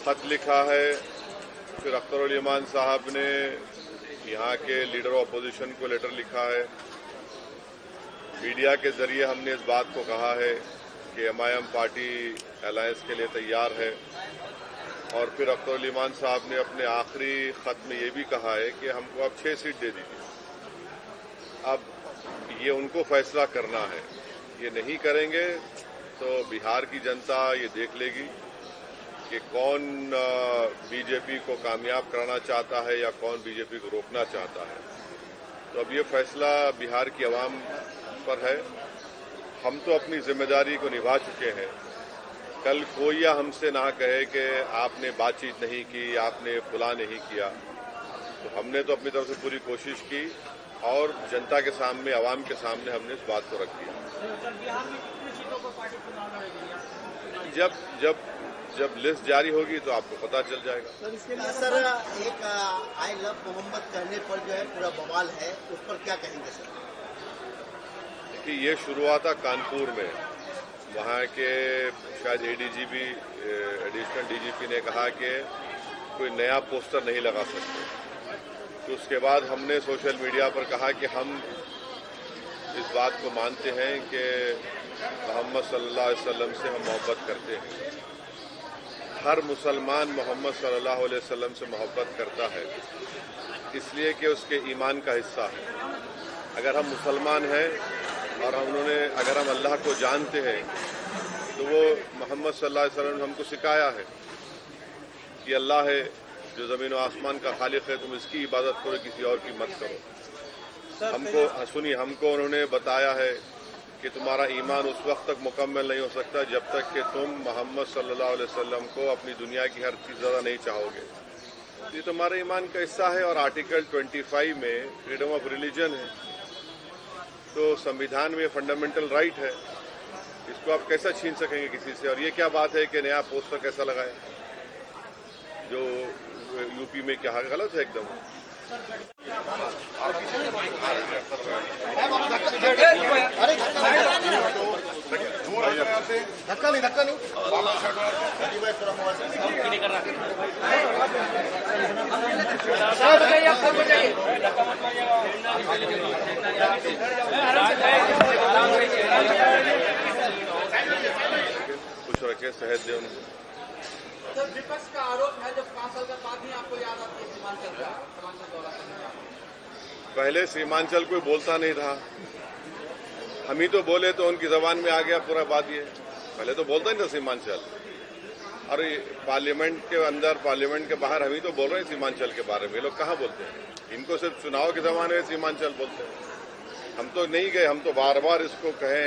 खत लिखा है, फिर अख्तर उल ईमान साहब ने यहाँ के लीडर ऑफ अपोजिशन को लेटर लिखा है। मीडिया के जरिए हमने इस बात को कहा है कि एमआईएम पार्टी अलायंस के लिए तैयार है। और फिर अख्तर उल ईमान साहब ने अपने आखिरी खत में ये भी कहा है कि हमको अब 6 सीट दे दीजिए। अब ये उनको फैसला करना है, ये नहीं करेंगे तो बिहार की जनता ये देख लेगी कि कौन बीजेपी को कामयाब कराना चाहता है या कौन बीजेपी को रोकना चाहता है। तो अब ये फैसला बिहार की आवाम पर है। हम तो अपनी जिम्मेदारी को निभा चुके हैं। कल कोई या हमसे ना कहे कि आपने बातचीत नहीं की, आपने फुला नहीं किया। तो हमने तो अपनी तरफ से पूरी कोशिश की और जनता के सामने, आवाम के सामने हमने इस बात को रख दिया। जब लिस्ट जारी होगी तो आपको पता चल जाएगा। सर, इसके लिए सर एक आई लव मोहम्मद कहने पर जो है पूरा बवाल है, उस पर क्या कहेंगे सर? देखिए, ये शुरू हुआ था कानपुर में। वहाँ के शायद एडीजीपी, एडिशनल डीजीपी ने कहा कि कोई नया पोस्टर नहीं लगा सकते। तो उसके बाद हमने सोशल मीडिया पर कहा कि हम इस बात को मानते हैं कि मोहम्मद सल्लल्लाहु अलैहि वसल्लम से हम मोहब्बत करते हैं। हर मुसलमान मोहम्मद सल्लल्लाहु अलैहि वसल्लम से मोहब्बत करता है इसलिए कि उसके ईमान का हिस्सा है। अगर हम मुसलमान हैं और अगर हम अल्लाह को जानते हैं तो वो मोहम्मद सल्लल्लाहु अलैहि वसल्लम ने हमको सिखाया है कि अल्लाह है जो ज़मीन और आसमान का खालिक है, तुम इसकी इबादत करो, किसी और की मत करो। हमको उन्होंने बताया है कि तुम्हारा ईमान उस वक्त तक मुकम्मल नहीं हो सकता जब तक कि तुम मोहम्मद सल्लल्लाहु अलैहि वसल्लम को अपनी दुनिया की हर चीज़ ज़्यादा नहीं चाहोगे। ये तुम्हारे ईमान का हिस्सा है। और आर्टिकल 25 में फ्रीडम ऑफ रिलीजन है, तो संविधान में फंडामेंटल राइट है, इसको आप कैसा छीन सकेंगे किसी से? और ये क्या बात है कि नया पोस्टर कैसा लगाया, जो यूपी में क्या गलत है एकदम। धक्का नहीं कुछ रखे शहद दे उनको। सर, विपक्ष का आरोप है जब 5 साल के बाद ही आपको याद आती है सीमांचल दौरा करने का। पहले सीमांचल कोई बोलता नहीं था, हम ही तो बोले तो उनकी जबान में आ गया पूरा बात। ये पहले तो बोलता नहीं था सीमांचल। और पार्लियामेंट के अंदर, पार्लियामेंट के बाहर हम ही तो बोल रहे हैं सीमांचल के बारे में। ये लोग कहाँ बोलते हैं? इनको सिर्फ चुनाव के जमाने में सीमांचल बोलते हैं। हम तो नहीं गए, हम तो बार बार इसको कहें।